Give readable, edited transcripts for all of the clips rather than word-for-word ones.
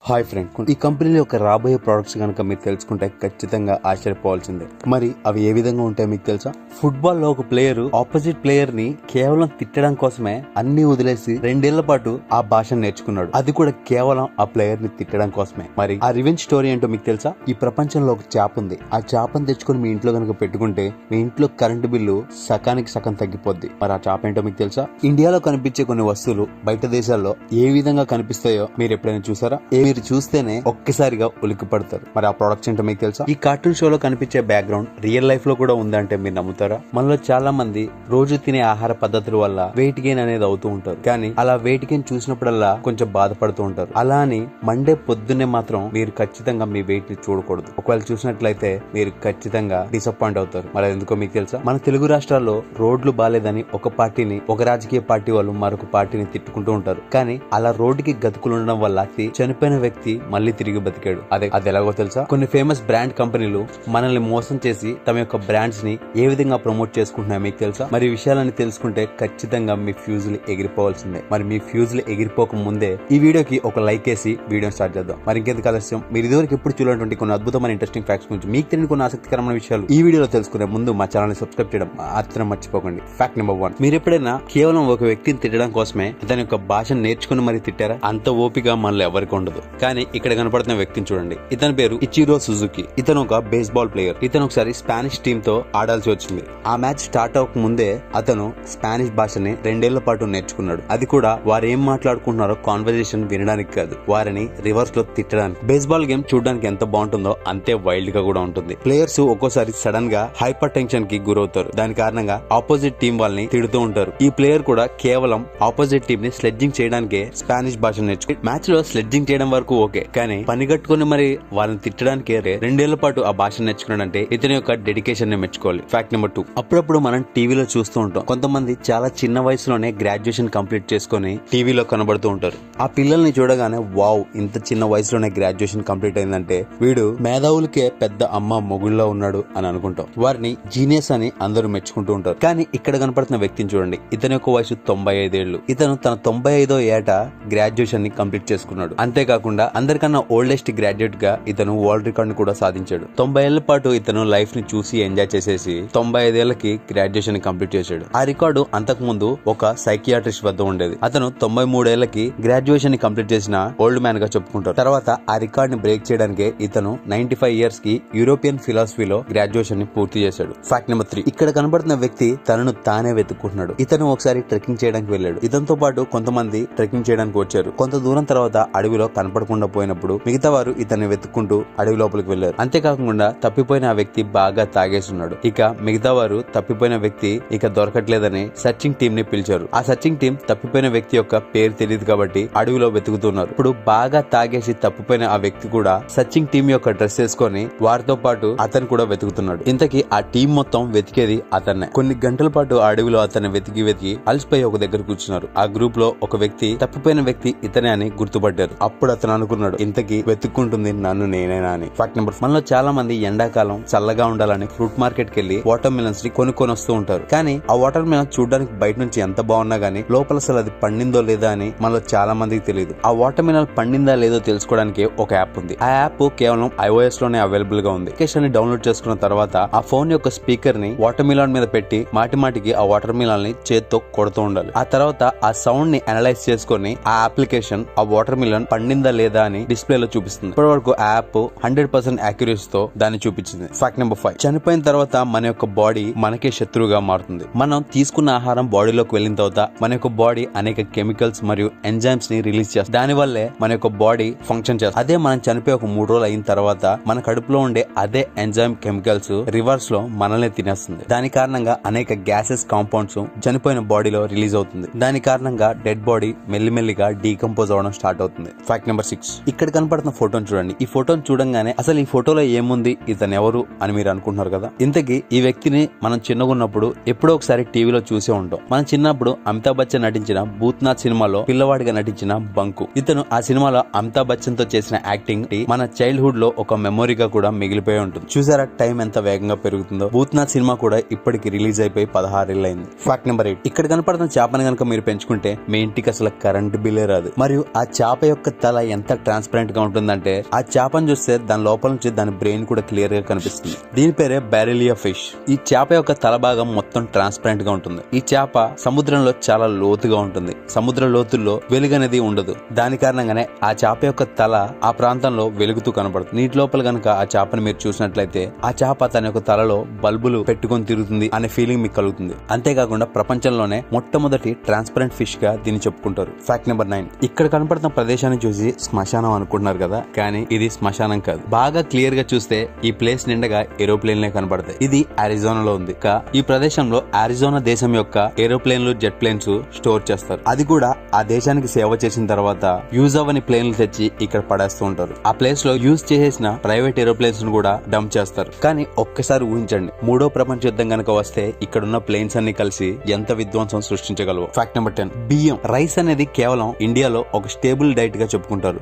Hi friend, ఈ కంపెనీలో ఒక రాబోయే ప్రొడక్ట్స్ కనుక మీరు తెలుసుకుంటే ఖచ్చితంగా ఆశ్చర్యపోవాల్సిందే. మరి అవి ఏ విధంగా ఉంటాయో మీకు తెలుసా? ఫుట్బాల్ లో ఒక ప్లేయర్ ఆపోజిట్ ప్లేయర్ ని కేవలం తిట్టడం కోసమే అన్ని వదిలేసి 2 ఏళ్ల పాటు ఆ భాషను నేర్చుకున్నాడు. అది కూడా కేవలం ఆ ప్లేయర్ ని తిట్టడం కోసమే. మరి ఆ రివెంజ్ స్టోరీ ఏంటో మీకు తెలుసా? ఈ ప్రపంచంలో ఒక చేప ఉంది. ఆ చేపను తెచ్చుకొని మీ ఇంట్లో కనుక పెట్టుకుంటే మీ ఇంట్లో కరెంటు బిల్లు సకానికి సగం తగ్గిపోద్ది. మరి ఆ చేప ఏంటో మీకు తెలుసా? ఇండియాలో కనిపించే కొన్ని వస్తువులు బయట దేశాల్లో ఏ విధంగా కనిపిస్తాయో మీరు ఎప్పుడైనా చూసారా? మీరు చూస్తేనే ఒక్కసారిగా ఉలిక్కి పడతారు. మరి ఆ ప్రొడక్ట్స్ ఏంటో మీకు తెలుసా? ఈ కార్టూన్ షోలో కనిపించే బ్యాక్గ్రౌండ్ రియల్ లైఫ్ లో కూడా ఉందంటే మీరు నమ్ముతారా? మనలో చాలా మంది రోజు తినే ఆహార పద్ధతుల వల్ల వెయిట్ గెయిన్ అనేది అవుతూ ఉంటారు. కానీ అలా వెయిట్ గెయిన్ చూసినప్పుడల్లా కొంచెం బాధపడుతూ ఉంటారు. అలా అని మండే పొద్దున్నే మాత్రం మీరు ఖచ్చితంగా మీ వెయిట్ ని చూడకూడదు. ఒకవేళ చూసినట్లయితే మీరు ఖచ్చితంగా డిసప్పాయింట్ అవుతారు. మరి ఎందుకో మీకు తెలుసా? మన తెలుగు రాష్ట్రాల్లో రోడ్లు బాలేదని ఒక పార్టీని, ఒక రాజకీయ పార్టీ వాళ్ళు మరొక పార్టీని తిట్టుకుంటూ ఉంటారు. కానీ అలా రోడ్డుకి గతుకులు ఉండడం వల్ల చనిపోయిన వ్యక్తి మళ్ళీ తిరిగి బతికాడు. అది ఎలాగో తెలుసా? కొన్ని ఫేమస్ బ్రాండ్ కంపెనీలు మనల్ని మోసం చేసి తమ యొక్క బ్రాండ్స్ ని ఏ విధంగా ప్రమోట్ చేసుకుంటున్నాయో మీకు తెలుసా? మరి ఈ విషయాలని తెలుసుకుంటే ఖచ్చితంగా మీ ఫ్యూజులు ఎగిరిపోవాల్సిందే. మరి మీ ఫ్యూజులు ఎగిరిపోక ముందే ఈ వీడియోకి ఒక లైక్ వేసి వీడియో స్టార్ట్ చేద్దాం. మరి ఇంకెందుకు ఆలస్యం? మీరు ఇదివరకు ఎప్పుడు చూడనటువంటి కొన్ని అద్భుతమైన ఇంట్రెస్టింగ్ ఫ్యాక్ట్స్ గురించి, మీకు తెలియని కొన్ని ఆసక్తికరమైన విషయాలు ఈ వీడియోలో తెలుసుకునే ముందు మా ఛానల్ ని సబ్స్క్రైబ్ చేయడం మాత్రం మర్చిపోకండి. ఫ్యాక్ట్ నెంబర్ 1, మీరు ఎప్పుడైనా కేవలం ఒక వ్యక్తిని తిట్టడం కోసమే అతని యొక్క భాషను నేర్చుకుని మరి తిట్టారా? అంత ఓపిక మనలో ఎవరికి ఉండదు. కానీ ఇక్కడ కనపడుతున్న వ్యక్తిని చూడండి. ఇతని పేరు ఇచిరో సుజుకి. ఇతను ఒక బేస్బాల్ ప్లేయర్. ఇతను ఒకసారి స్పానిష్ టీమ్ తో ఆడాల్సి వచ్చింది. ఆ మ్యాచ్ స్టార్ట్ అవ్వక ముందే అతను స్పానిష్ భాషని 2 ఏళ్ల పాటు నేర్చుకున్నాడు. అది కూడా వారు ఏం మాట్లాడుకుంటున్నారో కాన్వర్జేషన్ వినడానికి కాదు, వారిని రివర్స్ లో తిట్టడానికి. బేస్బాల్ గేమ్ చూడడానికి ఎంత బాగుంటుందో అంతే వైల్డ్ గా కూడా ఉంటుంది. ప్లేయర్స్ ఒక్కోసారి సడన్ గా హైపర్ టెన్షన్ కి గురవుతారు. దాని కారణంగా ఆపోజిట్ టీం వాళ్ళని తిడుతూ ఉంటారు. ఈ ప్లేయర్ కూడా కేవలం ఆపోజిట్ టీం ని స్లెడ్జింగ్ చేయడానికి స్పానిష్ భాష నేర్చుకుని మ్యాచ్ లో స్లెడ్జింగ్ చేయడం వరకు ఓకే, కానీ పని కట్టుకుని మరి వాళ్ళని తిట్టడానికి 2 ఏళ్ల పాటు ఆ భాష నేర్చుకున్నాడంటే ఇతని యొక్క డెడికేషన్ ని మెచ్చుకోవాలి. ఫ్యాక్ట్ నెంబర్ 2, అప్పుడప్పుడు మనం టీవీలో చూస్తూ ఉంటాం. కొంతమంది చాలా చిన్న వయసులోనే గ్రాడ్యుయేషన్ కంప్లీట్ చేసుకుని టీవీలో కనబడుతూ ఉంటారు. ఆ పిల్లల్ని చూడగానే వావ్, ఇంత చిన్న వయసులోనే గ్రాడ్యుయేషన్ కంప్లీట్ అయిందంటే వీడు మేధావులకే పెద్ద అమ్మ మొగుళ్ళలో ఉన్నాడు అని అనుకుంటాం. వారిని జీనియస్ అని అందరూ మెచ్చుకుంటూ ఉంటారు. కానీ ఇక్కడ కనపడుతున్న వ్యక్తిని చూడండి. ఇతని యొక్క వయసు 95 ఏళ్లు. ఇతను తన 95వ ఏట గ్రాడ్యుయేషన్ ని కంప్లీట్ చేసుకున్నాడు. అంతేకాకుండా అందరికన్నా ఓల్డెస్ట్ గ్రాడ్యుయేట్ గా ఇతను వరల్డ్ రికార్డ్ ని కూడా సాధించాడు. 90 ఏళ్ల పాటు ఇతను లైఫ్ ని చూసి ఎంజాయ్ చేసేసి 95 ఏళ్లకి గ్రాడ్యుయేషన్ ని కంప్లీట్ చేశాడు. ఆ రికార్డు అంతకు ముందు ఒక సైకియాట్రిస్ట్ వద్ద ఉండేది. అతను 93 ఏళ్లకి గ్రాడ్యుయేషన్ ని కంప్లీట్ చేసిన ఓల్డ్ మ్యాన్ గా చెప్పుకుంటారు. తర్వాత ఆ రికార్డ్ ని బ్రేక్ చేయడానికి ఇతను 95 ఇయర్స్ కి యూరోపియన్ ఫిలాసఫీలో గ్రాడ్యుయేషన్ ని పూర్తి చేశాడు. ఫ్యాక్ట్ నెంబర్ 3, ఇక్కడ కనబడుతున్న వ్యక్తి తనను తానే వెతుక్కుంటున్నాడు. ఇతను ఒకసారి ట్రెక్కింగ్ చేయడానికి వెళ్ళాడు. ఇతనితో పాటు కొంతమంది ట్రెక్కింగ్ చేయడానికి వచ్చారు. కొంత దూరం తర్వాత అడవిలో కనపడకుండా పోయినప్పుడు మిగతా వారు ఇతన్ని వెతుక్కుంటూ అడవి లోపలికి వెళ్లారు. అంతేకాకుండా తప్పిపోయిన ఆ వ్యక్తి బాగా తాగేస్తున్నాడు. ఇక మిగతా వారు తప్పిపోయిన వ్యక్తి ఇక దొరకట్లేదని సర్చింగ్ టీం ని పిలిచారు. ఆ సర్చింగ్ టీం తప్పిపోయిన వ్యక్తి యొక్క పేరు తెలియదు కాబట్టి అడవిలో వెతుకుతున్నారు. ఇప్పుడు బాగా తాగేసి తప్పిపోయిన ఆ వ్యక్తి కూడా సర్చింగ్ టీం యొక్క డ్రెస్ వేసుకొని వారితో పాటు అతను కూడా వెతుకుతున్నాడు. ఇంతకీ ఆ టీం మొత్తం వెతికేది అతన్నే. కొన్ని గంటల పాటు ఆ అడవిలో అతన్ని వెతికి అలసిపోయి ఒక దగ్గర కూర్చున్నారు. ఆ గ్రూప్ లో ఒక వ్యక్తి తప్పిపోయిన వ్యక్తి ఇతనే అని గుర్తుపడ్డారు. అప్పుడు అతను అనుకున్నాడు, ఇంతకీ వెతుక్కుంటుంది నన్ను నేనేనా అని. ఫ్యాక్ట్ నెంబర్ 4, మనలో చాలా మంది ఎండాకాలం చల్లగా ఉండాలని ఫ్రూట్ మార్కెట్ కి వెళ్లి వాటర్ మిలన్స్ ని కొనుక్కొని వస్తూ ఉంటారు. కానీ ఆ వాటర్ మిలన్ చూడడానికి బయట నుంచి ఎంత బాగున్నా గానీ లోపల అసలు అది పండిందో లేదా అని మనలో చాలా మందికి తెలియదు. ఆ వాటర్ మిలన్ పండిందా లేదో తెలుసుకోవడానికి ఒక యాప్ ఉంది. ఆ యాప్ కేవలం iOS లోనే అవైలబుల్ గా ఉంది. అప్లికేషన్ ని డౌన్లోడ్ చేసుకున్న తర్వాత ఆ ఫోన్ యొక్క స్పీకర్ ని వాటర్ మిలన్ మీద పెట్టి మాటికి ఆ వాటర్ మిలన్ ని చేత్తో కొడుతూ ఉండాలి. ఆ తర్వాత ఆ సౌండ్ ని అనలైజ్ చేసుకుని ఆ అప్లికేషన్ ఆ వాటర్ మిలన్ పండిందా లేదా అని డిస్ప్లే లో చూపిస్తుంది. ఇప్పటి వరకు యాప్ 100% యాక్యురసీ తో దాన్ని చూపించింది. ఫ్యాక్ట్ నెంబర్ 5, చనిపోయిన తర్వాత మన యొక్క బాడీ మనకే శత్రువుగా మారుతుంది. మనం తీసుకున్న ఆహారం బాడీలోకి వెళ్ళిన తర్వాత మన యొక్క బాడీ అనేక కెమికల్స్ మరియు ఎంజైమ్స్ ని రిలీజ్ చేస్తుంది. దాని వల్లే మన యొక్క బాడీ ఫంక్షన్ చేస్తుంది. అదే మనం చనిపోయి ఒక 3 రోజులు అయిన తర్వాత మన కడుపులో ఉండే అదే ఎంజైమ్ కెమికల్స్ రివర్స్ లో మనల్ని తినేస్తుంది. దాని కారణంగా అనేక గ్యాసెస్, కాంపౌండ్స్ చనిపోయిన బాడీలో రిలీజ్ అవుతుంది. దాని కారణంగా డెడ్ బాడీ మెల్లిమెల్లిగా డీకంపోజ్ అవడం స్టార్ట్ అవుతుంది. ఫ్యాక్ట్ నెంబర్ 6, ఇక్కడ కనపడుతున్న ఫోటోని చూడండి. ఈ ఫోటోని చూడంగానే అసలు ఈ ఫోటోలో ఏముంది, ఇతను ఎవరు అని మీరు అనుకుంటున్నారు కదా. ఇంతకీ ఈ వ్యక్తిని మనం చిన్నగున్నప్పుడు ఎప్పుడో ఒకసారి టీవీలో చూసే ఉంటాం. మనం చిన్నప్పుడు అమితాబ్ బచ్చన్ నటించిన భూత్నాథ్ సినిమాలో పిల్లవాడిగా నటించిన బంకు. ఇతను ఆ సినిమాలో అమితాబ్ బచ్చన్ తో చేసిన యాక్టింగ్ మన చైల్డ్హుడ్ లో ఒక మెమొరీగా కూడా మిగిలిపోయి ఉంటుంది. చూసారా టైం ఎంత వేగంగా పెరుగుతుందో. భూత్నాథ్ సినిమా కూడా ఇప్పటికి రిలీజ్ అయిపోయి 16 ఏళ్ళు అయింది. ఫ్యాక్ట్ నెంబర్ 8, ఇక్కడ కనపడుతున్న చేపని కనుక మీరు పెంచుకుంటే మీ ఇంటికి అసలు కరెంట్ బిల్లే రాదు. మరియు ఆ చేప యొక్క తల ఎంత ట్రాన్స్పరెంట్ గా ఉంటుందంటే ఆ చేపను చూస్తే దాని లోపల నుంచి దాని బ్రెయిన్ కూడా క్లియర్ గా కనిపిస్తుంది. దీని పేరే బెరెలియా ఫిష్. ఈ చేప యొక్క తల భాగం మొత్తం ట్రాన్స్పరెంట్ గా ఉంటుంది. ఈ చేప సముద్రంలో చాలా లోతుగా ఉంటుంది. సముద్ర లోతుల్లో వెలుగు అనేది ఉండదు. దాని కారణంగానే ఆ చేప యొక్క తల ఆ ప్రాంతంలో వెలుగుతూ కనబడుతుంది. నీటి లోపల గనక ఆ చేపను మీరు చూసినట్లయితే ఆ చేప తన యొక్క తలలో బల్బులు పెట్టుకొని తిరుగుతుంది అనే ఫీలింగ్ మీకు కలుగుతుంది. అంతేకాకుండా ప్రపంచంలోనే మొట్టమొదటి ట్రాన్స్పరెంట్ ఫిష్ గా దీన్ని చెప్పుకుంటారు. Fact number 9. ఇక్కడ కనపడుతున్న ప్రదేశాన్ని చూసి శ్మశానం అనుకుంటున్నారు కదా, కానీ ఇది శ్మశానం కాదు. బాగా క్లియర్ గా చూస్తే ఈ ప్లేస్ నిండగా ఏరోప్లేన్లే కనబడతాయి. ఇది అరిజోనాలో ఉంది. ఈ ప్రదేశంలో అరిజోనా దేశం యొక్క ఏరోప్లేన్లు, జెట్ ప్లేన్స్ స్టోర్ చేస్తారు. అది కూడా ఆ దేశానికి సేవ చేసిన తర్వాత యూజ్ అవ్వని ప్లేన్లు తెచ్చి ఇక్కడ పడేస్తూ ఉంటారు. ఆ ప్లేస్ లో యూజ్ చేసిన ప్రైవేట్ ఏరోప్లేన్స్ ను కూడా డంప్ చేస్తారు. కానీ ఒక్కసారి ఊహించండి, 3వ ప్రపంచ యుద్ధం గనక వస్తే ఇక్కడున్న ప్లేన్స్ అన్ని కలిసి ఎంత విధ్వంసం సృష్టించగలవు. Fact number 10. బియ్యం. రైస్ అనేది కేవలం ఇండియాలో ఒక స్టేబుల్ డైట్ గా చెప్పుకుంటారు.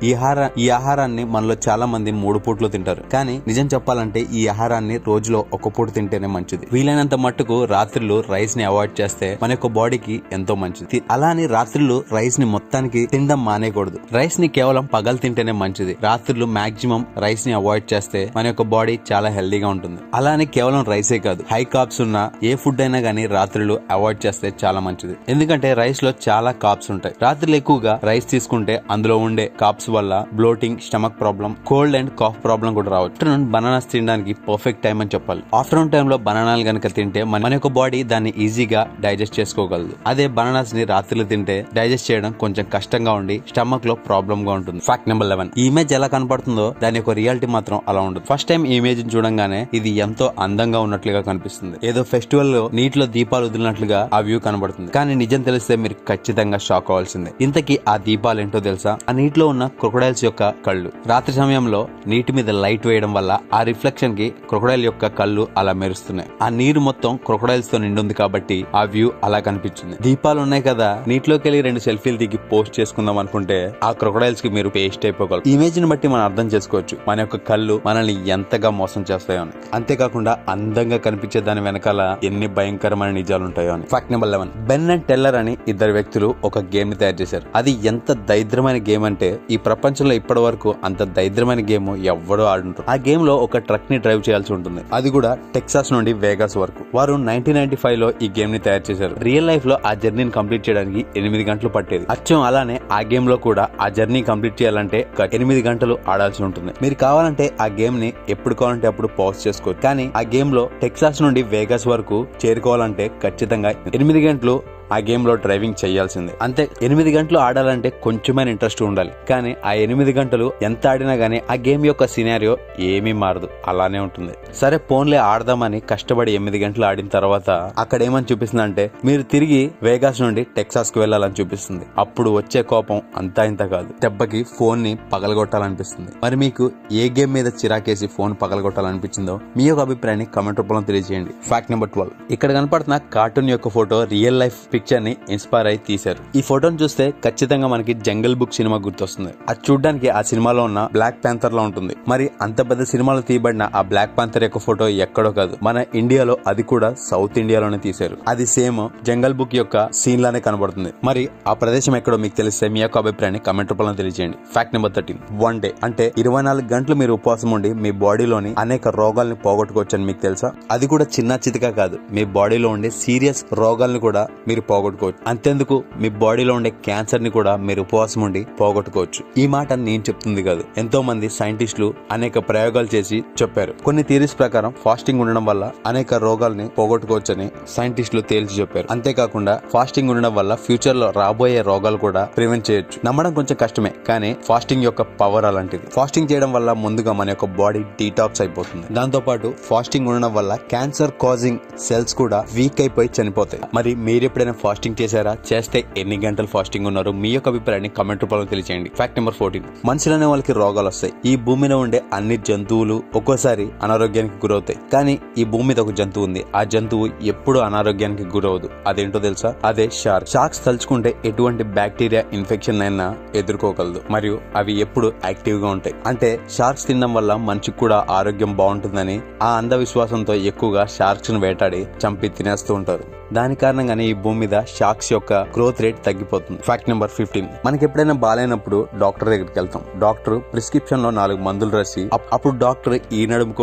ఈ ఆహారాన్ని మనలో చాలా మంది 3 పూట్లు తింటారు. కానీ నిజం చెప్పాలంటే ఈ ఆహారాన్ని రోజులో ఒక పూట తింటేనే మంచిది. వీలైనంత మట్టుకు రాత్రులు రైస్ ని అవాయిడ్ చేస్తే మన యొక్క బాడీకి ఎంతో మంచిది. అలానే రాత్రులు రైస్ ని మొత్తానికి తినడం మానేయకూడదు. రైస్ ని కేవలం పగలు తింటేనే మంచిది. రాత్రులు మాక్సిమం రైస్ ని అవాయిడ్ చేస్తే మన యొక్క బాడీ చాలా హెల్దీగా ఉంటుంది. అలానే కేవలం రైసే కాదు, హై కార్బ్స్ ఉన్న ఏ ఫుడ్ అయినా గానీ రాత్రులు అవాయిడ్ చేస్తే చాలా మంచిది. ఎందుకంటే రైస్ లో చాలా కార్బ్స్ ఉంటాయి. రాత్రులు ఎక్కువగా రైస్ తీసుకుంటే అందులో ఉండే కార్బ్స్ వల్ల bloating, stomach problem, cold and cough problem కూడా రావచ్చు. ఆఫ్టర్నూన్ బనానాస్ తినడానికి పర్ఫెక్ట్ టైం అని చెప్పాలి. ఆఫ్టర్నూన్ టైమ్ లో బనానాలు గనక తింటే మన యొక్క బాడీ దాన్ని ఈజీగా డైజెస్ట్ చేసుకోగలదు. అదే బనానాస్ ని రాత్రులు తింటే డైజెస్ట్ చేయడం కొంచెం కష్టంగా ఉండి స్టమక్ లో ప్రాబ్లం గా ఉంటుంది. Fact number 11. ఈ ఇమేజ్ ఎలా కనపడుతుందో దాని యొక్క రియాలిటీ మాత్రం అలా ఉండదు. ఫస్ట్ టైం ఈ ఇమేజ్ చూడంగానే ఇది ఎంతో అందంగా ఉన్నట్లుగా కనిపిస్తుంది. ఏదో ఫెస్టివల్ లో నీటిలో దీపాలు వదిలినట్లుగా ఆ వ్యూ కనబడుతుంది. కానీ నిజం తెలిస్తే మీరు ఖచ్చితంగా షాక్ అవ్వాల్సిందే. ఇంతకీ ఆ దీపాలు ఏంటో తెలుసా? ఆ నీటిలో ఉన్న క్రొకొడైల్స్ యొక్క కళ్ళు. రాత్రి సమయంలో నీటి మీద లైట్ వేయడం వల్ల ఆ రిఫ్లెక్షన్ కి క్రొకొడైల్ యొక్క కళ్ళు అలా మెరుస్తున్నాయి. ఆ నీరు మొత్తం క్రొకొడైల్స్ తో నిండుంది కాబట్టి ఆ వ్యూ అలా కనిపించింది. దీపాలు ఉన్నాయి కదా, నీటిలోకి వెళ్ళి 2 సెల్ఫీలు దిగి పోస్ట్ చేసుకుందాం అనుకుంటే ఆ క్రొకొడైల్స్ కి మీరు పేస్ట్ అయిపోగలరు. ఇమేజ్ ని బట్టి మనం అర్థం చేసుకోవచ్చు మన యొక్క కళ్ళు మనల్ని ఎంతగా మోసం చేస్తాయో అని. అంతేకాకుండా అందంగా కనిపించే దాని వెనకాల ఎన్ని భయంకరమైన నిజాలు ఉంటాయో అని. Fact number 11. Ben and teller అని 2 వ్యక్తులు ఒక గేమ్ ని తయారు చేశారు. అది ఎంత దరిద్రమైన గేమ్ అంటే ఈ ప్రపంచంలో ఇప్పటి వరకు అంత దరిద్రమైన గేమ్ ఎవ్వడో ఆడుంటారు. ఆ గేమ్ లో ఒక ట్రక్ ని డ్రైవ్ చేయాల్సి ఉంటుంది. అది కూడా టెక్సాస్ నుండి వేగాస్ వరకు. వారు 1995 లో ఈ గేమ్ ని తయారు చేశారు. రియల్ లైఫ్ లో ఆ జర్నీని కంప్లీట్ చేయడానికి 8 గంటలు పట్టేది. అచ్చం అలానే ఆ గేమ్ లో కూడా ఆ జర్నీ కంప్లీట్ చేయాలంటే 8 గంటలు ఆడాల్సి ఉంటుంది. మీరు కావాలంటే ఆ గేమ్ ని ఎప్పుడు కావాలంటే అప్పుడు పాజ్ చేసుకోవచ్చు. కానీ ఆ గేమ్ లో టెక్సాస్ నుండి వేగాస్ వరకు చేరుకోవాలంటే ఖచ్చితంగా 8 గంటలు ఆ గేమ్ లో డ్రైవింగ్ చేయాల్సిందే. అంతే, 8 గంటలు ఆడాలంటే కొంచెమైన ఇంట్రెస్ట్ ఉండాలి. కానీ ఆ 8 గంటలు ఎంత ఆడినా గానీ ఆ గేమ్ యొక్క సినారియో ఏమీ మారదు, అలానే ఉంటుంది. సరే పోన్లే ఆడదామని కష్టపడి 8 గంటలు ఆడిన తర్వాత అక్కడ ఏమని చూపిస్తుంది అంటే మీరు తిరిగి వేగాస్ నుండి టెక్సాస్ కు వెళ్లాలని చూపిస్తుంది. అప్పుడు వచ్చే కోపం అంతా ఇంత కాదు, దెబ్బకి ఫోన్ ని పగలగొట్టాలనిపిస్తుంది. మరి మీకు ఏ గేమ్ మీద చిరాకేసి ఫోన్ పగలగొట్టాలనిపించిందో మీ యొక్క అభిప్రాయాన్ని కామెంట్ రూపంలో తెలియజేయండి. Fact number 12. ఇక్కడ కనపడుతున్న కార్టూన్ యొక్క ఫోటో రియల్ లైఫ్ పిక్చర్ ని ఇన్స్పైర్ అయి తీశారు. ఈ ఫోటోను చూస్తే ఖచ్చితంగా మనకి జంగల్ బుక్ సినిమా గుర్తొస్తుంది. అది చూడడానికి ఆ సినిమాలో ఉన్న బ్లాక్ ప్యాంథర్ లో ఉంటుంది. మరి అంత పెద్ద సినిమాలో తీయబడిన ఆ బ్లాక్ ప్యాంథర్ యొక్క ఫోటో ఎక్కడో కాదు, మన ఇండియాలో, అది కూడా సౌత్ ఇండియాలోనే తీశారు. అది సేమ్ జంగల్ బుక్ యొక్క సీన్ లానే కనబడుతుంది. మరి ఆ ప్రదేశం ఎక్కడో మీకు తెలిస్తే మీ యొక్క అభిప్రాయాన్ని కామెంట్ రూపంలో తెలియజేయండి. Fact number 13. 1 డే అంటే 24 గంటలు మీరు ఉపవాసం ఉండి మీ బాడీలోని అనేక రోగాల్ని పోగొట్టుకోవచ్చు అని మీకు తెలుసా? అది కూడా చిన్న చితక కాదు, మీ బాడీలో ఉండే సీరియస్ రోగాల్ని కూడా మీరు పోగొట్టుకోవచ్చు. అంతేందుకు మీ బాడీలో ఉండే క్యాన్సర్ ని కూడా మీరు ఉపవాసం ఉండి పోగొట్టుకోవచ్చు. ఈ మాట నేను చెప్తుంది కాదు, ఎంతో మంది సైంటిస్టులు అనేక ప్రయోగాలు చేసి చెప్పారు. కొన్ని థియరీస్ ప్రకారం ఫాస్టింగ్ ఉండడం వల్ల అనేక రోగాల్ని పోగొట్టుకోవచ్చని సైంటిస్టులు తేల్చి చెప్పారు. అంతేకాకుండా ఫాస్టింగ్ ఉండడం వల్ల ఫ్యూచర్ లో రాబోయే రోగాలు కూడా ప్రివెంట్ చేయొచ్చు. నమ్మడం కొంచెం కష్టమే, కానీ ఫాస్టింగ్ యొక్క పవర్ అలాంటిది. ఫాస్టింగ్ చేయడం వల్ల ముందుగా మన యొక్క బాడీ డీటాక్స్ అయిపోతుంది. దాంతో పాటు ఫాస్టింగ్ ఉండడం వల్ల క్యాన్సర్ కాజింగ్ సెల్స్ కూడా వీక్ అయిపోయి చనిపోతాయి. మరి మీరు ఎప్పుడైనా ఫాస్టింగ్ చేశారా? చేస్తే ఎన్ని గంటలు ఫాస్టింగ్ ఉన్నారు? మీ యొక్క అభిప్రాయాన్ని కామెంట్ రూపంలో తెలియజేయండి. Fact number 14. మనుషులనే వాళ్ళకి రోగాలు వస్తాయి. ఈ భూమిలో ఉండే అన్ని జంతువులు ఒక్కోసారి అనారోగ్యానికి గురవుతాయి. కానీ ఈ భూమి మీద ఒక జంతువు ఉంది. ఆ జంతువు ఎప్పుడు అనారోగ్యానికి గురవదు. అదేంటో తెలుసా? అదే షార్క్. షార్క్స్ తలుచుకుంటే ఎటువంటి బ్యాక్టీరియా ఇన్ఫెక్షన్ అయినా ఎదుర్కోగలదు. మరియు అవి ఎప్పుడు యాక్టివ్ గా ఉంటాయి. అంటే షార్క్స్ తినడం వల్ల మనిషికి కూడా ఆరోగ్యం బాగుంటుందని ఆ అంధవిశ్వాసంతో ఎక్కువగా షార్క్స్ ను వేటాడి చంపి తినేస్తూ ఉంటారు. దాని కారణంగానే ఈ భూమి మీద షార్క్స్ యొక్క గ్రోత్ రేట్ తగ్గిపోతుంది. Fact number 15. మనకి ఎప్పుడైనా బాగాలేనప్పుడు డాక్టర్ దగ్గరికి వెళ్తాం. డాక్టర్ ప్రిస్క్రిప్షన్ లో 4 మందులు రాసి అప్పుడు డాక్టర్ ఈ నడుము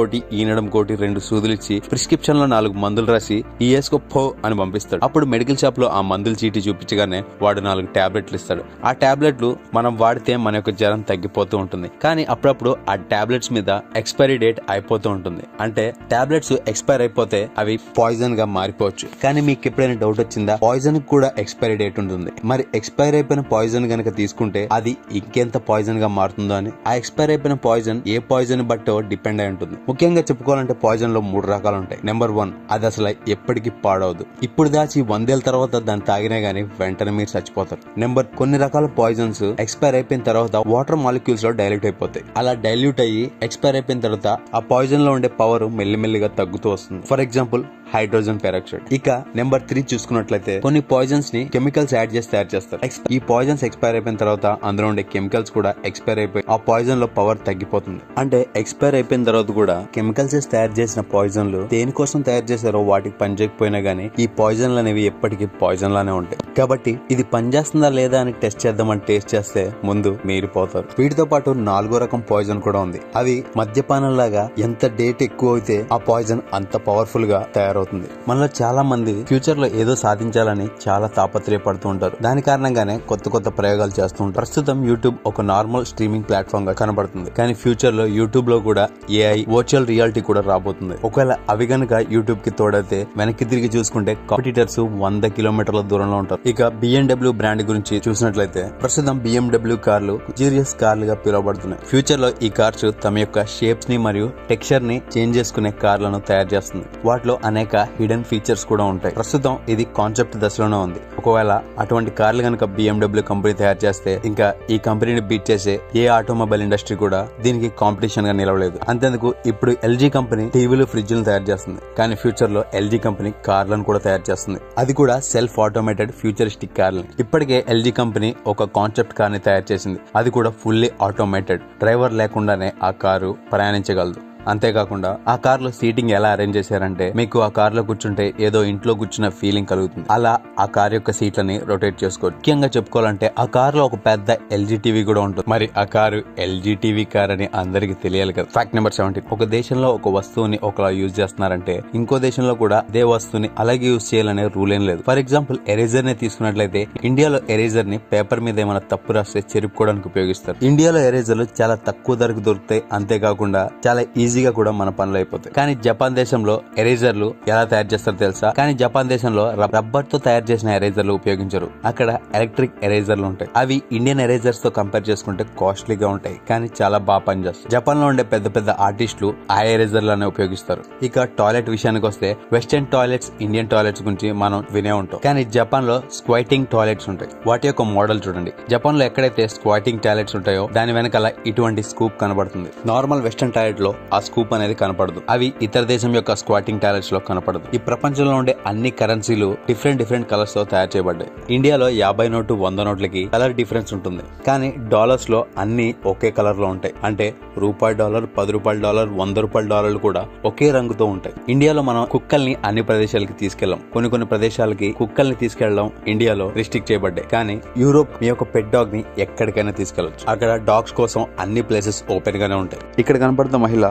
కోటి 2 సూదులు ఇచ్చి ప్రిస్క్రిప్షన్ లో 4 మందులు రాసి ఈ వేసుకో అని పంపిస్తాడు. అప్పుడు మెడికల్ షాప్ లో ఆ మందుల చీటీ చూపించగానే వాడు 4 టాబ్లెట్లు ఇస్తాడు. ఆ టాబ్లెట్లు మనం వాడితే మన యొక్క జ్వరం తగ్గిపోతూ ఉంటుంది. కానీ అప్పుడప్పుడు ఆ టాబ్లెట్స్ మీద ఎక్స్పైరీ డేట్ అయిపోతూ ఉంటుంది. అంటే టాబ్లెట్స్ ఎక్స్పైర్ అయిపోతే అవి పాయిజన్ గా మారిపోవచ్చు. కానీ మీకు ఎప్పుడైనా డౌట్ వచ్చిందా? పాయిజన్ కూడా ఎక్స్పైరీ డేట్ ఉంటుంది. మరి ఎక్స్పైర్ అయిపోయిన పాయిజన్ గనక తీసుకుంటే అది ఇంకెంత పాయిజన్ గా మారుతుందో అని. ఆ ఎక్స్పైర్ అయిపోయిన పాయిజన్ ఏ పాయిజన్ బట్టో డిపెండ్ అయి ఉంటుంది. ముఖ్యంగా చెప్పుకోవాలంటే పాయిజన్ లో 3 రకాలు ఉంటాయి. నెంబర్ 1, అది అసలు ఎప్పటికీ పాడవదు. ఇప్పుడు దాచి 100 ఏళ్ల తర్వాత దాన్ని తాగినా గానీ వెంటనే మీరు చచ్చిపోతారు. నెంబర్ కొన్ని రకాల పాయిజన్స్ ఎక్స్పైర్ అయిపోయిన తర్వాత వాటర్ మాలిక్యూల్స్ లో డైల్యూట్ అయిపోతాయి. అలా డైల్యూట్ అయ్యి ఎక్స్పైర్ అయిపోయిన తర్వాత ఆ పాయిజన్ లో ఉండే పవర్ మెల్లిమెల్లిగా తగ్గుతూ వస్తుంది. For example hydrogen peroxide. ఇక నెంబర్ 3 చూసుకున్నట్లయితే కొన్ని పాయిజన్స్ ని కెమికల్స్ యాడ్ చేసి తయారు చేస్తారు. ఈ పాయిజన్స్ ఎక్స్పైర్ అయిపోయిన తర్వాత అందులో ఉండే కెమికల్స్ కూడా ఎక్స్పైర్ అయిపోయి ఆ పాయిజన్ లో పవర్ తగ్గిపోతుంది. అంటే ఎక్స్పైర్ అయిపోయిన తర్వాత కూడా కెమికల్స్ తయారు చేసిన పాయిజన్లు దేనికోసం తయారు చేశారో వాటికి పనిచేయకపోయినా గానీ ఈ పాయిజన్లు అనేవి ఎప్పటికీ పాయిజన్ లానే ఉంటాయి. కాబట్టి ఇది పనిచేస్తుందా లేదా అని టెస్ట్ చేద్దామని టేస్ట్ చేస్తే ముందు మీరు పోతారు. వీటితో పాటు 4వ రకం పాయిజన్ కూడా ఉంది. అవి మద్యపానం లాగా ఎంత డేట్ ఎక్కువ అయితే ఆ పాయిజన్ అంత పవర్ఫుల్ గా తయారవుతుంది. మనలో చాలా మంది ఫ్యూచర్ లో ఏదో సాధించాలని చాలా తాపత్రయపడుతూ ఉంటారు. దాని కారణంగానే కొత్త ప్రయోగాలు చేస్తూ ఉంటారు. ప్రస్తుతం యూట్యూబ్ ఒక నార్మల్ స్ట్రీమింగ్ ప్లాట్ఫామ్ గా కనబడుతుంది. కానీ ఫ్యూచర్ లో యూట్యూబ్ లో కూడా ఏఐ వర్చువల్ రియాలిటీ కూడా రాబోతుంది. ఒకవేళ అవి గనుక యూట్యూబ్ కి తోడైతే వెనక్కి తిరిగి చూసుకుంటే కాంపిటీటర్స్ 100 కిలోమీటర్ల దూరంలో ఉంటారు. ఇక BMW బ్రాండ్ గురించి చూసినట్లయితే ప్రస్తుతం BMW కార్లు లగ్జరియస్ కార్లుగా పిలువబడుతున్నాయి. ఫ్యూచర్ లో ఈ కార్స్ తమ యొక్క షేప్స్ ని మరియు టెక్స్చర్ ని చేంజ్ చేసుకునే కార్లను తయారు చేస్తుంది. వాటిలో అనేక హిడెన్ ఫీచర్స్ కూడా ఉంటాయి. ప్రస్తుతం ఇది కాన్సెప్ట్ దశలోనే ఉంది. ఒకవేళ అటువంటి కార్లు గనక BMW కంపెనీ తయారు చేస్తే ఇంకా ఈ కంపెనీని బీట్ చేసే ఏ ఆటోమొబైల్ ఇండస్ట్రీ కూడా దీనికి కాంపిటీషన్ గా నిలవలేదు. అంతేందుకు ఇప్పుడు LG కంపెనీ టీవీలు, ఫ్రిడ్జ్లు తయారు చేస్తుంది. కానీ ఫ్యూచర్ లో LG కంపెనీ కార్లను కూడా తయారు చేస్తుంది. అది కూడా సెల్ఫ్ ఆటోమేటెడ్ ఫ్యూచరిస్టిక్ కార్లని. ఇప్పటికే LG కంపెనీ ఒక కాన్సెప్ట్ కార్ ని తయారు చేసింది. అది కూడా ఫుల్లీ ఆటోమేటెడ్, డ్రైవర్ లేకుండానే ఆ కారు ప్రయాణించగలదు. అంతేకాకుండా ఆ కార్ లో సీటింగ్ ఎలా అరేంజ్ చేశారంటే మీకు ఆ కార్ లో కూర్చుంటే ఏదో ఇంట్లో కూర్చున్న ఫీలింగ్ కలుగుతుంది. అలా ఆ కార్ యొక్క సీట్లని రొటేట్ చేసుకోవచ్చు. ముఖ్యంగా చెప్పుకోవాలంటే ఆ కార్ లో ఒక పెద్ద LG టీవీ కూడా ఉంటుంది. మరి ఆ కారు LG టీవీ కార్ అని అందరికి తెలియాలి కదా. Fact number 17. ఒక దేశంలో ఒక వస్తువుని ఒకలా యూజ్ చేస్తున్నారంటే ఇంకో దేశంలో కూడా అదే వస్తువుని అలాగే యూజ్ చేయాలనే రూల్ ఏం లేదు. ఫర్ ఎగ్జాంపుల్ ఎరేజర్ ని తీసుకున్నట్లయితే ఇండియాలో ఎరేజర్ ని పేపర్ మీద ఏమైనా తప్పు రాస్తే చెరుపుకోవడానికి ఉపయోగిస్తారు. ఇండియాలో ఎరేజర్లు చాలా తక్కువ ధరకు దొరుకుతాయి. అంతేకాకుండా చాలా ఈజీగా కూడా మన పనులు అయిపోతాయి. కానీ జపాన్ దేశంలో ఎరేజర్లు ఎలా తయారు చేస్తారో తెలుసా? కానీ జపాన్ దేశంలో రబ్బర్ తో తయారు చేసిన ఎరేజర్లు ఉపయోగించరు. అక్కడ ఎలక్ట్రిక్ ఎరేజర్లు ఉంటాయి. అవి ఇండియన్ ఎరేజర్స్ తో కంపేర్ చేసుకుంటే కాస్ట్లీగా ఉంటాయి. కానీ చాలా బాగా పనిచేస్తాయి. జపాన్ లో ఉండే పెద్ద ఆర్టిస్టులు ఆ ఎరేజర్లనే ఉపయోగిస్తారు. ఇక టాయిలెట్ విషయానికి వస్తే వెస్టర్న్ టాయిలెట్స్, ఇండియన్ టాయిలెట్స్ గురించి మనం వినే ఉంటాం. కానీ జపాన్ లో స్క్వాటింగ్ టాయిలెట్స్ ఉంటాయి. వాటి యొక్క మోడల్ చూడండి. జపాన్ లో ఎక్కడైతే స్క్వాటింగ్ టాయిలెట్స్ ఉంటాయో దాని వెనకాల ఇటువంటి స్కూప్ కనబడుతుంది. నార్మల్ వెస్టర్న్ టాయిలెట్ లో ఆ స్కూప్ అనేది కనపడదు. అవి ఇతర దేశం యొక్క స్క్వాటింగ్ టాయిలెట్స్ లో కనపడదు. ఈ ప్రపంచంలో ఉండే అన్ని కరెన్సీలు డిఫరెంట్ కలర్స్ తో తయారు చేయబడ్డాయి. ఇండియాలో 50 నోటు 100 నోట్లకి కలర్ డిఫరెన్స్ ఉంటుంది. కానీ డాలర్స్ లో అన్ని ఒకే కలర్ లో ఉంటాయి. అంటే రూపాయి డాలర్, 10 రూపాయల డాలర్, 100 రూపాయల డాలర్లు కూడా ఒకే రంగుతో ఉంటాయి. ఇండియాలో మనం కుక్కల్ని అన్ని ప్రదేశాలకి తీసుకెళ్లాం. కొన్ని ప్రదేశాలకి కుక్కల్ని తీసుకెళ్లడం ఇండియాలో రిస్ట్రిక్ట్ చేయబడ్డాయి. కానీ యూరోప్ మీ యొక్క పెట్ డాగ్ ని ఎక్కడికైనా తీసుకెళ్లొచ్చు. అక్కడ డాగ్స్ కోసం అన్ని ప్లేసెస్ ఓపెన్ గానే ఉంటాయి. ఇక్కడ కనపడుతున్న మహిళ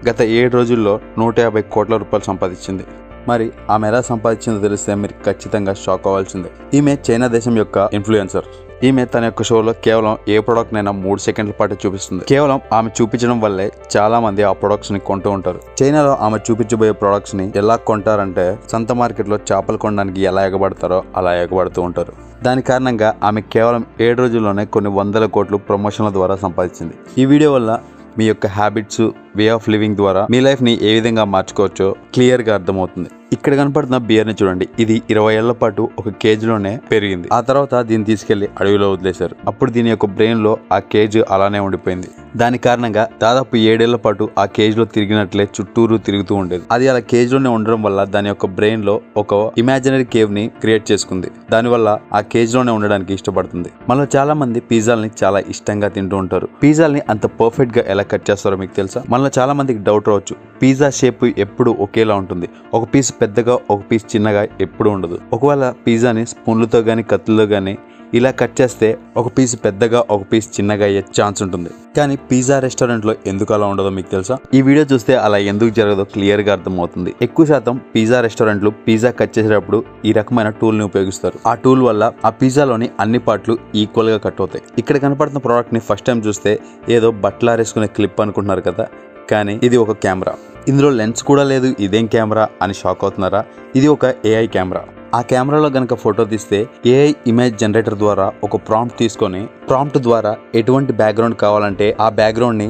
గత 7 రోజుల్లో 150 కోట్ల రూపాయలు సంపాదించింది. మరి ఆమె ఎలా సంపాదించిందో తెలిస్తే మీరు ఖచ్చితంగా షాక్ అవ్వాల్సిందే. ఈమె చైనా దేశం యొక్క ఇన్ఫ్లుయెన్సర్. ఈమె తన యొక్క షోలో కేవలం ఏ ప్రొడక్ట్ నైనా 3 సెకండ్ల పాటు చూపిస్తుంది. కేవలం ఆమె చూపించడం వల్లే చాలా మంది ఆ ప్రొడక్ట్స్ ని కొంటూ ఉంటారు. చైనాలో ఆమె చూపించబోయే ప్రొడక్ట్స్ ని ఎలా కొంటారంటే సంత మార్కెట్ లో చేపలు కొనడానికి ఎలా ఎగబడతారో అలా ఎగబడుతూ ఉంటారు. దాని కారణంగా ఆమె కేవలం 7 రోజుల్లోనే కొన్ని 100 కోట్లు ప్రమోషన్ల ద్వారా సంపాదించింది. ఈ వీడియో వల్ల మీ యొక్క హ్యాబిట్స్, వే ఆఫ్ లివింగ్ ద్వారా మీ లైఫ్ ని ఏ విధంగా మార్చుకోవచ్చో క్లియర్ గా అర్థమవుతుంది. ఇక్కడ కనపడుతున్న బియర్ ని చూడండి. ఇది 20 ఏళ్ల పాటు ఒక కేజ్ లోనే పెరిగింది. ఆ తర్వాత దీన్ని తీసుకెళ్లి అడవిలో వదిలేశారు. అప్పుడు దీని యొక్క బ్రెయిన్ లో ఆ కేజ్ అలానే ఉండిపోయింది. దాని కారణంగా దాదాపు 7 ఏళ్ల పాటు ఆ కేజ్ లో తిరిగినట్లే చుట్టూరు తిరుగుతూ ఉండేది. అది అలా కేజ్ లోనే ఉండడం వల్ల దాని యొక్క బ్రెయిన్ లో ఒక ఇమాజినరీ కేవ్ ని క్రియేట్ చేసుకుంది. దానివల్ల ఆ కేజ్ లోనే ఉండడానికి ఇష్టపడుతుంది. మనలో చాలా మంది పిజ్జాల్ని చాలా ఇష్టంగా తింటూ ఉంటారు. పిజ్జాల్ని అంత పర్ఫెక్ట్ గా ఎలా కట్ చేస్తారో మీకు తెలుసా? మనలో చాలా మందికి డౌట్ రావచ్చు, పిజ్జా షేప్ ఎప్పుడు ఒకేలా ఉంటుంది, ఒక పీస్ పెద్దగా ఒక పీస్ చిన్నగా ఎప్పుడు ఉండదు. ఒకవేళ పిజ్జాని స్పూన్లతో గానీ కత్తులతో గానీ ఇలా కట్ చేస్తే ఒక పీస్ పెద్దగా ఒక పీస్ చిన్నగా అయ్యే ఛాన్స్ ఉంటుంది. కానీ పిజ్జా రెస్టారెంట్ లో ఎందుకు అలా ఉండదో మీకు తెలుసా? ఈ వీడియో చూస్తే అలా ఎందుకు జరగదో క్లియర్ గా అర్థమవుతుంది. ఎక్కువ శాతం పిజ్జా రెస్టారెంట్లు పిజ్జా కట్ చేసేటప్పుడు ఈ రకమైన టూల్ ని ఉపయోగిస్తారు. ఆ టూల్ వల్ల ఆ పిజ్జాలోని అన్ని పార్ట్లు ఈక్వల్ గా కట్ అవుతాయి. ఇక్కడ కనపడుతున్న ప్రోడక్ట్ ని ఫస్ట్ టైం చూస్తే ఏదో బట్టలారేసుకునే క్లిప్ అనుకుంటున్నారు కదా, కానీ ఇది ఒక కెమెరా. ఇందులో లెన్స్ కూడా లేదు, ఇదేం కెమెరా అని షాక్ అవుతున్నారా? ఇది ఒక ఏఐ కెమెరా. ఆ కెమెరాలో గనక ఫోటో తీస్తే ఏఐ ఇమేజ్ జనరేటర్ ద్వారా ఒక ప్రాంప్ట్ తీసుకొని ప్రాంప్ట్ ద్వారా ఎటువంటి బ్యాక్గ్రౌండ్ కావాలంటే ఆ బ్యాక్గ్రౌండ్ ని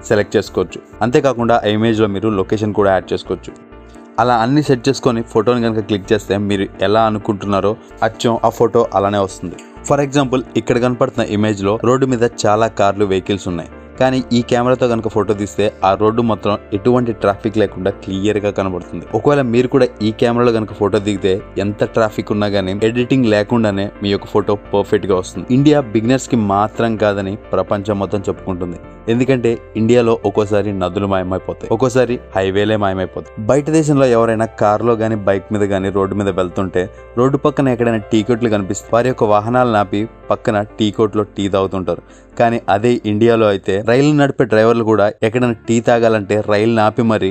సెలెక్ట్ చేసుకోవచ్చు. అంతేకాకుండా ఆ ఇమేజ్ లో మీరు లొకేషన్ కూడా యాడ్ చేసుకోవచ్చు. అలా అన్ని సెట్ చేసుకొని ఫోటోని కనుక క్లిక్ చేస్తే మీరు ఎలా అనుకుంటున్నారో అచ్చం ఆ ఫోటో అలానే వస్తుంది. ఫర్ ఎగ్జాంపుల్, ఇక్కడ కనపడుతున్న ఇమేజ్ లో రోడ్డు మీద చాలా కార్లు, వెహికల్స్ ఉన్నాయి. కానీ ఈ కెమెరాతో కనుక ఫోటో తీస్తే ఆ రోడ్డు మొత్తం ఎటువంటి ట్రాఫిక్ లేకుండా క్లియర్ గా కనబడుతుంది. ఒకవేళ మీరు కూడా ఈ కెమెరాలో కనుక ఫోటో దిగితే ఎంత ట్రాఫిక్ ఉన్నా గానీ ఎడిటింగ్ లేకుండానే మీ యొక్క ఫోటో పర్ఫెక్ట్ గా వస్తుంది. ఇండియా బిగినర్స్ కి మాత్రం కాదని ప్రపంచం మొత్తం చెప్పుకుంటుంది. ఎందుకంటే ఇండియాలో ఒక్కోసారి నదులు మాయమైపోతాయి, ఒక్కోసారి హైవేలే మాయమైపోతాయి. బయట దేశంలో ఎవరైనా కార్లో గానీ బైక్ మీద గానీ రోడ్డు మీద వెళ్తుంటే రోడ్డు పక్కన ఎక్కడైనా టీ కొట్లు కనిపిస్తే వారి యొక్క వాహనాలు నాపి పక్కన టీ కొట్లో టీ తాగుతుంటారు. కానీ అదే ఇండియాలో అయితే రైలు నడిపే డ్రైవర్లు కూడా ఎక్కడైనా టీ తాగాలంటే రైలు నాపి మరి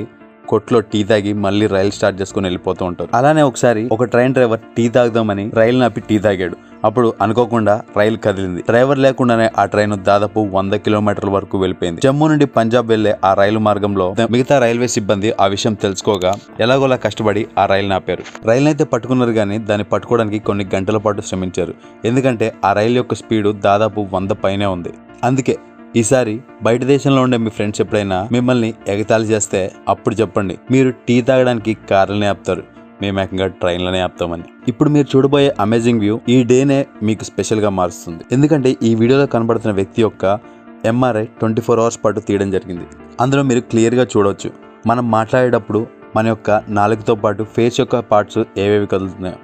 కొట్లో టీ తాగి మళ్ళీ రైలు స్టార్ట్ చేసుకుని వెళ్ళిపోతూ ఉంటారు. అలానే ఒకసారి ఒక ట్రైన్ డ్రైవర్ టీ తాగుదామని రైలు నాపి టీ తాగాడు. అప్పుడు అనుకోకుండా రైలు కదిలింది. డ్రైవర్ లేకుండానే ఆ ట్రైన్ దాదాపు 100 కిలోమీటర్ల వరకు వెళ్ళిపోయింది. జమ్మూ నుండి పంజాబ్ వెళ్లే ఆ రైలు మార్గంలో మిగతా రైల్వే సిబ్బంది ఆ విషయం తెలుసుకోగా ఎలాగోలా కష్టపడి ఆ రైలు ఆపారు. రైలు అయితే పట్టుకున్నారు, కానీ దాన్ని పట్టుకోవడానికి కొన్ని గంటల పాటు శ్రమించారు. ఎందుకంటే ఆ రైలు యొక్క స్పీడ్ దాదాపు 100 పైనే ఉంది. అందుకే ఈసారి బయట దేశంలో ఉండే మీ ఫ్రెండ్స్ ఎప్పుడైనా మిమ్మల్ని ఎగతాళి చేస్తే అప్పుడు చెప్పండి, మీరు టీ తాగడానికి కార్లనే ఆపుతారు, మేము ఏకంగా ట్రైన్లనే ఆపుతామని. ఇప్పుడు మీరు చూడబోయే అమేజింగ్ వ్యూ ఈ డేనే మీకు స్పెషల్ గా మారుస్తుంది. ఎందుకంటే ఈ వీడియోలో కనబడుతున్న వ్యక్తి యొక్క ఎంఆర్ఐ 24 అవర్స్ పాటు తీయడం జరిగింది. అందులో మీరు క్లియర్ గా చూడవచ్చు, మనం మాట్లాడేటప్పుడు మన యొక్క నాలుకతో పాటు ఫేస్ యొక్క పార్ట్స్ ఏవేవి కదులుతున్నాయో.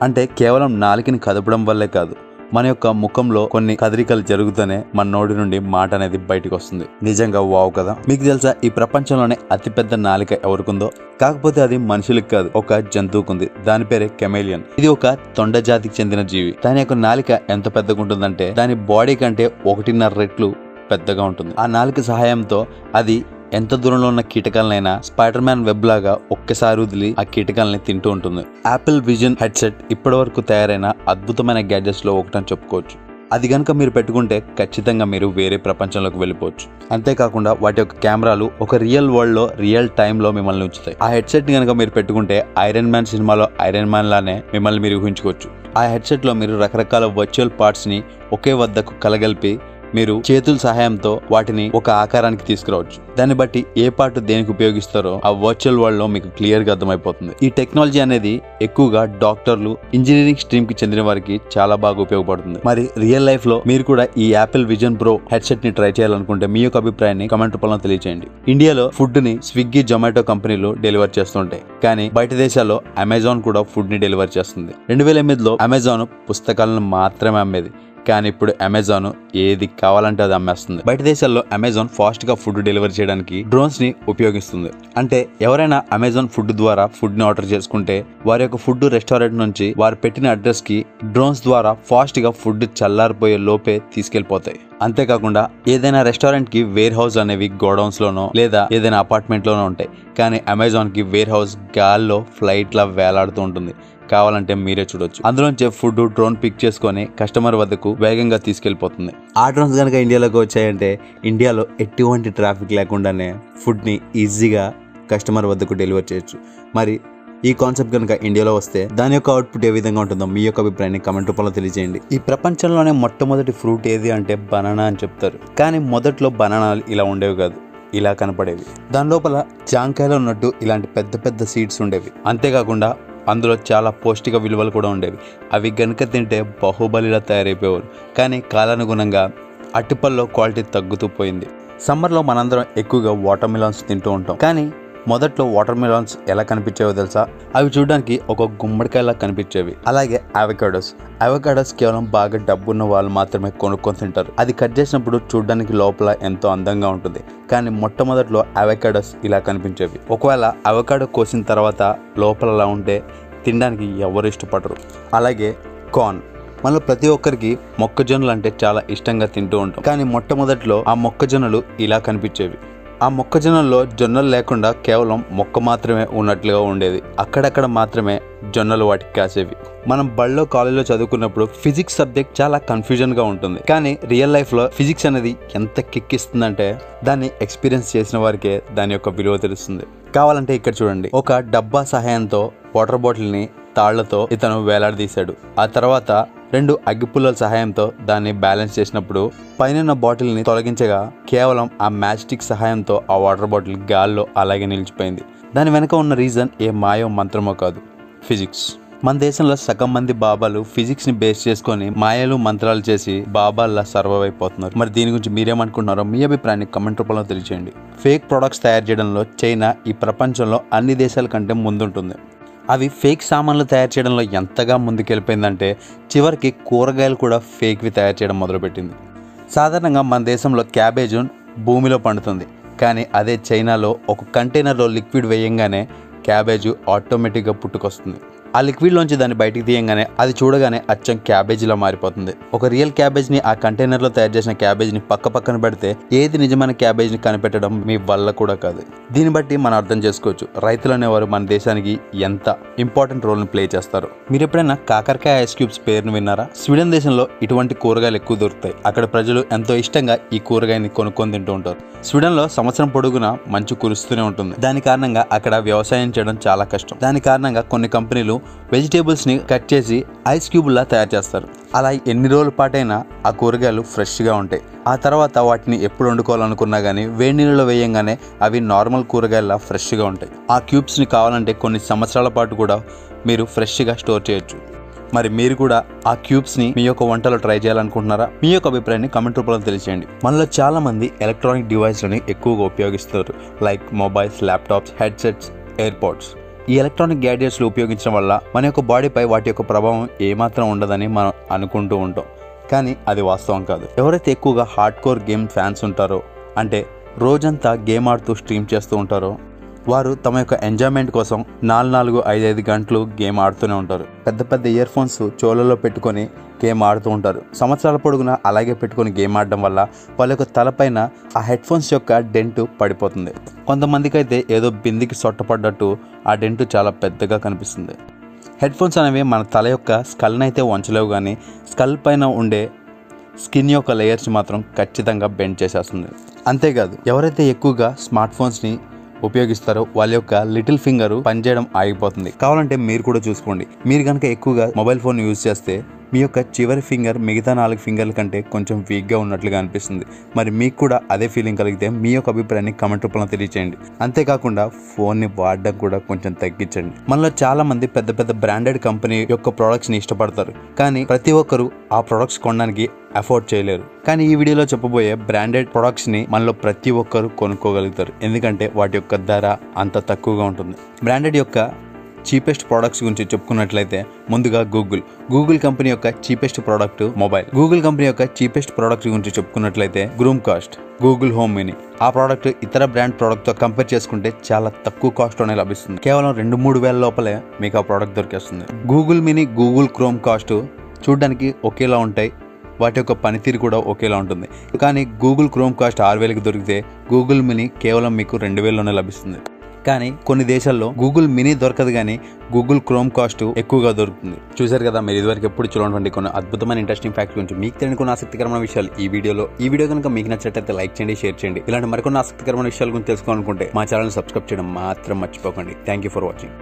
అంటే కేవలం నాలుకని కదపడం వల్లే కాదు, మన యొక్క ముఖంలో కొన్ని కదలికలు జరుగుతూనే మన నోటి నుండి మాట అనేది బయటకు వస్తుంది. నిజంగా వావ్ కదా. మీకు తెలుసా ఈ ప్రపంచంలోనే అతిపెద్ద నాలిక ఎవరికుందో? కాకపోతే అది మనుషులకు కాదు, ఒక జంతువుకుంది. దాని పేరే కెమేలియన్. ఇది ఒక తొండ జాతికి చెందిన జీవి. దాని యొక్క నాలిక ఎంత పెద్దగా ఉంటుందంటే దాని బాడీ కంటే 1.5 రెట్లు పెద్దగా ఉంటుంది. ఆ నాలిక సహాయంతో అది ఎంత దూరంలో ఉన్న కీటకాలనైనా స్పైడర్ మ్యాన్ వెబ్ లాగా ఒక్కసారి వదిలి ఆ కీటకాలని తింటూ ఉంటుంది. యాపిల్ విజన్ హెడ్సెట్ ఇప్పటి వరకు తయారైన అద్భుతమైన గ్యాడ్జెట్స్ లో ఒకటని చెప్పుకోవచ్చు. అది గనుక మీరు పెట్టుకుంటే ఖచ్చితంగా మీరు వేరే ప్రపంచంలోకి వెళ్ళిపోవచ్చు. అంతేకాకుండా వాటి యొక్క కెమెరాలు ఒక రియల్ వరల్డ్ లో రియల్ టైమ్ లో మిమ్మల్ని ఉంచుతాయి. ఆ హెడ్సెట్ ని కనుక మీరు పెట్టుకుంటే ఐరన్ మ్యాన్ సినిమాలో ఐరన్ మ్యాన్ లానే మిమ్మల్ని మీరు ఊహించుకోవచ్చు. ఆ హెడ్సెట్ లో మీరు రకరకాల వర్చువల్ పార్ట్స్ ని ఒకే వద్దకు కలగలిపి మీరు చేతుల సహాయంతో వాటిని ఒక ఆకారానికి తీసుకురావచ్చు. దాన్ని బట్టి ఏ పార్ట్ దేనికి ఉపయోగిస్తారో ఆ వర్చువల్ వరల్డ్ లో మీకు క్లియర్ గా అర్థమైపోతుంది. ఈ టెక్నాలజీ అనేది ఎక్కువగా డాక్టర్లు, ఇంజనీరింగ్ స్ట్రీమ్ కి చెందిన వారికి చాలా బాగా ఉపయోగపడుతుంది. మరి రియల్ లైఫ్ లో మీరు కూడా ఈ యాపిల్ విజన్ ప్రో హెడ్సెట్ ని ట్రై చేయాలనుకుంటే మీ యొక్క అభిప్రాయాన్ని కామెంట్ రూపంలో తెలియజేయండి. ఇండియాలో ఫుడ్ ని స్విగ్గీ, జొమాటో కంపెనీలు డెలివర్ చేస్తుంటాయి, కానీ బయట దేశాల్లో అమెజాన్ కూడా ఫుడ్ ని డెలివర్ చేస్తుంది. 2008లో అమెజాన్ పుస్తకాలను మాత్రమే అమ్మేది, కానీ ఇప్పుడు అమెజాన్ ఏది కావాలంటే అది అమ్మేస్తుంది. బయట దేశాల్లో అమెజాన్ ఫాస్ట్ గా ఫుడ్ డెలివరీ చేయడానికి డ్రోన్స్ ని ఉపయోగిస్తుంది. అంటే ఎవరైనా అమెజాన్ ఫుడ్ ద్వారా ఫుడ్ ని ఆర్డర్ చేసుకుంటే వారి యొక్క ఫుడ్ రెస్టారెంట్ నుంచి వారు పెట్టిన అడ్రస్ కి డ్రోన్స్ ద్వారా ఫాస్ట్ గా ఫుడ్ చల్లారిపోయే లోపే తీసుకెళ్లిపోతాయి. అంతేకాకుండా ఏదైనా రెస్టారెంట్ కి వేర్ హౌస్ అనేవి గోడౌన్స్ లోనో లేదా ఏదైనా అపార్ట్మెంట్ లోనో ఉంటాయి, కానీ అమెజాన్ కి వేర్ హౌస్ గాల్లో ఫ్లైట్ లా వేలాడుతూ ఉంటుంది. కావాలంటే మీరే చూడొచ్చు. అందులోంచి ఫుడ్ డ్రోన్ పిక్ చేసుకొని కస్టమర్ వద్దకు వేగంగా తీసుకెళ్లిపోతుంది. ఆ డ్రోన్స్ కనుక ఇండియాలోకి వచ్చాయంటే ఇండియాలో ఎటువంటి ట్రాఫిక్ లేకుండానే ఫుడ్ ని ఈజీగా కస్టమర్ వద్దకు డెలివర్ చేయొచ్చు. మరి ఈ కాన్సెప్ట్ కనుక ఇండియాలో వస్తే దాని యొక్క అవుట్పుట్ ఏ విధంగా ఉంటుందో మీ యొక్క అభిప్రాయాన్ని కామెంట్ రూపంలో తెలియజేయండి. ఈ ప్రపంచంలోనే మొట్టమొదటి ఫ్రూట్ ఏది అంటే బనానా అని చెప్తారు, కానీ మొదట్లో బనానాలు ఇలా ఉండేవి కాదు, ఇలా కనపడేవి. దాని లోపల జాంకాయలో ఉన్నట్టు ఇలాంటి పెద్ద పెద్ద సీడ్స్ ఉండేవి. అంతేకాకుండా అందులో చాలా పౌష్టిక విలువలు కూడా ఉండేవి. అవి గనుక తింటే బాహుబలిలా తయారైపోయేవారు. కానీ కాలానుగుణంగా అరటిపళ్ళలో క్వాలిటీ తగ్గుతూ పోయింది. సమ్మర్లో మనందరం ఎక్కువగా వాటర్ మిలాన్స్ తింటూ ఉంటాం. కానీ మొదట్లో వాటర్ మిలాన్స్ ఎలా కనిపించేవో తెలుసా? అవి చూడడానికి ఒక గుమ్మడికాయలా కనిపించేవి. అలాగే అవకాడోస్ కేవలం బాగా డబ్బున్న వాళ్ళు మాత్రమే కొనుక్కొని తింటారు. అది కట్ చేసినప్పుడు చూడడానికి లోపల ఎంతో అందంగా ఉంటుంది. కానీ మొట్టమొదట్లో అవకాడోస్ ఇలా కనిపించేవి. ఒకవేళ అవకాడో కోసిన తర్వాత లోపల అలా ఉంటే తినడానికి ఎవరు ఇష్టపడరు. అలాగే కార్న్, మనలో ప్రతి ఒక్కరికి మొక్కజొన్నలు అంటే చాలా ఇష్టంగా తింటూ ఉంటాం. కానీ మొట్టమొదట్లో ఆ మొక్కజొన్నలు ఇలా కనిపించేవి. ఆ మొక్కజొన్నల్లో జొన్నలు లేకుండా కేవలం మొక్క మాత్రమే ఉన్నట్లుగా ఉండేది. అక్కడక్కడ మాత్రమే జొన్నలు వాటికి కాసేవి. మనం బళ్ళో కాలేజీలో చదువుకున్నప్పుడు ఫిజిక్స్ సబ్జెక్ట్ చాలా కన్ఫ్యూజన్ గా ఉంటుంది. కానీ రియల్ లైఫ్ లో ఫిజిక్స్ అనేది ఎంత కిక్కిస్తుందంటే దాన్ని ఎక్స్పీరియన్స్ చేసిన వారికే దాని యొక్క విలువ తెలుస్తుంది. కావాలంటే ఇక్కడ చూడండి. ఒక డబ్బా సహాయంతో వాటర్ బాటిల్ ని తాళ్లతో ఇతను వేలాడదీశాడు. ఆ తర్వాత 2 అగ్గిపుల్లల సహాయంతో దాన్ని బ్యాలెన్స్ చేసినప్పుడు పైన బాటిల్ ని తొలగించగా కేవలం ఆ మ్యాచ్ స్టిక్ సహాయంతో ఆ వాటర్ బాటిల్ గాల్లో అలాగే నిలిచిపోయింది. దాని వెనక ఉన్న రీజన్ ఏ మాయో మంత్రమో కాదు, ఫిజిక్స్. మన దేశంలో సగం మంది బాబాలు ఫిజిక్స్ ని బేస్ చేసుకొని మాయలు మంత్రాలు చేసి బాబాల్లా సర్వైవ్ అయిపోతున్నారు. మరి దీని గురించి మీరేమనుకుంటున్నారో మీ అభిప్రాయాన్ని కమెంట్ రూపంలో తెలియజేయండి. ఫేక్ ప్రొడక్ట్స్ తయారు చేయడంలో చైనా ఈ ప్రపంచంలో అన్ని దేశాల కంటే ముందుంటుంది. అవి ఫేక్ సామాన్లు తయారు చేయడంలో ఎంతగా ముందుకెళ్ళిపోయిందంటే చివరికి కూరగాయలు కూడా ఫేక్వి తయారు చేయడం మొదలుపెట్టింది. సాధారణంగా మన దేశంలో క్యాబేజ్ భూమిలో పండుతుంది. కానీ అదే చైనాలో ఒక కంటైనర్లో లిక్విడ్ వేయంగానే క్యాబేజ్ ఆటోమేటిక్గా పుట్టుకొస్తుంది. ఆ లిక్విడ్లోంచి దాన్ని బయటికి తీయంగానే అది చూడగానే అచ్చం క్యాబేజీలా మారిపోతుంది. ఒక రియల్ క్యాబేజ్ని ఆ కంటైనర్లో తయారు చేసిన క్యాబేజ్ని పక్కన పెడితే ఏది నిజమైన క్యాబేజ్ని కనిపెట్టడం మీ వల్ల కూడా కాదు. దీన్ని బట్టి మనం అర్థం చేసుకోవచ్చు రైతులు అనేవారు మన దేశానికి ఎంత ఇంపార్టెంట్ రోల్ని ప్లే చేస్తారు. మీరు ఎప్పుడైనా కాకరకాయ ఐస్ క్యూబ్స్ పేరును విన్నారా? స్వీడన్ దేశంలో ఇటువంటి కూరగాయలు ఎక్కువ దొరుకుతాయి. అక్కడ ప్రజలు ఎంతో ఇష్టంగా ఈ కూరగాయని కొనుక్కొని తింటూ ఉంటారు. స్వీడన్లో సంవత్సరం పొడుగునా మంచు కురుస్తూనే ఉంటుంది. దాని కారణంగా అక్కడ వ్యవసాయం చేయడం చాలా కష్టం. దాని కారణంగా కొన్ని కంపెనీలు వెజిటేబుల్స్ ని కట్ చేసి ఐస్ క్యూబ్లా తయారు చేస్తారు. అలా ఎన్ని రోజుల పాటైనా ఆ కూరగాయలు ఫ్రెష్గా ఉంటాయి. ఆ తర్వాత వాటిని ఎప్పుడు వండుకోవాలనుకున్నా కానీ వేడి నీళ్ళలో వేయంగానే అవి నార్మల్ కూరగాయల ఫ్రెష్గా ఉంటాయి. ఆ క్యూబ్స్ని కావాలంటే కొన్ని సంవత్సరాల పాటు కూడా మీరు ఫ్రెష్గా స్టోర్ చేయొచ్చు. మరి మీరు కూడా ఆ క్యూబ్స్ని మీ యొక్క వంటలో ట్రై చేయాలనుకుంటున్నారా? మీ యొక్క అభిప్రాయాన్ని కామెంట్ రూపంలో తెలియజేయండి. మనలో చాలా మంది ఎలక్ట్రానిక్ డివైస్లని ఎక్కువగా ఉపయోగిస్తారు. Like mobiles, laptops, headsets, AirPods. ఈ ఎలక్ట్రానిక్ గ్యాడ్జెట్స్లు ఉపయోగించడం వల్ల మన యొక్క బాడీపై వాటి యొక్క ప్రభావం ఏమాత్రం ఉండదని మనం అనుకుంటూ ఉంటాం. కానీ అది వాస్తవం కాదు. ఎవరైతే ఎక్కువగా హార్డ్ కోర్ గేమ్ ఫ్యాన్స్ ఉంటారో, అంటే రోజంతా గేమ్ ఆడుతూ స్ట్రీమ్ చేస్తూ ఉంటారో, వారు తమ యొక్క ఎంజాయ్మెంట్ కోసం 4-5 గంటలు గేమ్ ఆడుతూనే ఉంటారు. పెద్ద ఇయర్ ఫోన్స్ చెవులలో పెట్టుకొని గేమ్ ఆడుతూ ఉంటారు. సంవత్సరాల పొడుగునా అలాగే పెట్టుకొని గేమ్ ఆడడం వల్ల వాళ్ళ యొక్క తలపైన ఆ హెడ్ ఫోన్స్ యొక్క డెంట్ పడిపోతుంది. కొంతమందికి అయితే ఏదో బిందికి సొట్టపడ్డట్టు ఆ డెంట్ చాలా పెద్దగా కనిపిస్తుంది. హెడ్ ఫోన్స్ అనేవి మన తల యొక్క స్కల్ని అయితే వంచలేవు, కానీ స్కల్ పైన ఉండే స్కిన్ యొక్క లేయర్స్ మాత్రం ఖచ్చితంగా బెండ్ చేసేస్తుంది. అంతేకాదు ఎవరైతే ఎక్కువగా స్మార్ట్ ఫోన్స్ని ఉపయోగిస్తారో వాళ్ళ యొక్క లిటిల్ ఫింగర్ పనిచేయడం ఆగిపోతుంది. కావాలంటే మీరు కూడా చూసుకోండి. మీరు కనుక ఎక్కువగా మొబైల్ ఫోన్ యూజ్ చేస్తే మీ యొక్క చివరి ఫింగర్ మిగతా 4 ఫింగర్ల కంటే కొంచెం వీక్గా ఉన్నట్లుగా అనిపిస్తుంది. మరి మీకు కూడా అదే ఫీలింగ్ కలిగితే మీ యొక్క అభిప్రాయాన్ని కామెంట్ రూపంలో తెలియచేయండి. అంతేకాకుండా ఫోన్ని వాడడం కూడా కొంచెం తగ్గించండి. మనలో చాలా మంది పెద్ద బ్రాండెడ్ కంపెనీ యొక్క ప్రొడక్ట్స్ని ఇష్టపడతారు. కానీ ప్రతి ఒక్కరు ఆ ప్రొడక్ట్స్ కొనడానికి అఫోర్డ్ చేయలేరు. కానీ ఈ వీడియోలో చెప్పబోయే బ్రాండెడ్ ప్రొడక్ట్స్ని మనలో ప్రతి ఒక్కరు కొనుక్కోగలుగుతారు. ఎందుకంటే వాటి యొక్క ధర అంత తక్కువగా ఉంటుంది. బ్రాండెడ్ యొక్క చీపెస్ట్ ప్రొడక్ట్స్ గురించి చెప్పుకున్నట్లయితే ముందుగా గూగుల్ కంపెనీ యొక్క cheapest product mobile. Google company యొక్క చీపెస్ట్ ప్రోడక్ట్ గురించి చెప్పుకున్నట్లయితే గ్రూమ్కాస్ట్, గూగుల్ హోమ్ మినీ. ఆ ప్రోడక్ట్ ఇతర బ్రాండ్ ప్రోడక్ట్ తో కంపేర్ చేసుకుంటే చాలా తక్కువ కాస్ట్ లోనే లభిస్తుంది. కేవలం 2-3 వేల లోపలే మీకు ఆ ప్రోడక్ట్ దొరికేస్తుంది. Google Mini, Google Chromecast చూడడానికి ఒకేలా ఉంటాయి. వాటి యొక్క పనితీరు కూడా ఒకేలా ఉంటుంది. కానీ గూగుల్ క్రోమ్ కాస్ట్ 6,000కి దొరికితే గూగుల్ మినీ కేవలం మీకు 2,000లోనే లభిస్తుంది. కానీ కొన్ని దేశాల్లో గూగుల్ మినీ దొరకదు, కానీ గూగుల్ క్రోమ్ కాస్ట్ ఎక్కువగా దొరుకుతుంది. చూసారు కదా, మీరు ఇదివరకు ఎప్పుడు చూడటువంటి కొన్ని అద్భుతమైన ఇంట్రెస్టింగ్ ఫ్యాక్ట్స్ గురించి మీకు తెలియని కొన్ని ఆసక్తికరమైన విషయాలు ఈ వీడియో కనుక మీకు నచ్చినట్లయితే లైక్ చేయండి, షేర్ చేయండి. ఇలాంటి మరికొన్ని ఆసక్తికరమైన విషయాల గురించి తెలుసుకోవాలనుకుంటే మా ఛానల్ సబ్స్క్రైబ్ చేయడం మాత్రం మర్చిపోకండి. Thank you for watching.